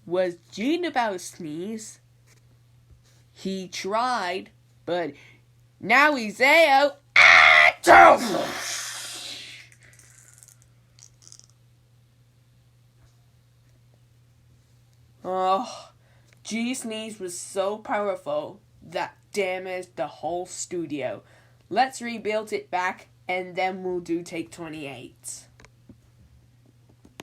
Was Gene about to sneeze? He tried, but now he's out. Oh, G's sneeze was so powerful that damaged the whole studio. Let's rebuild it back and then we'll do take 28.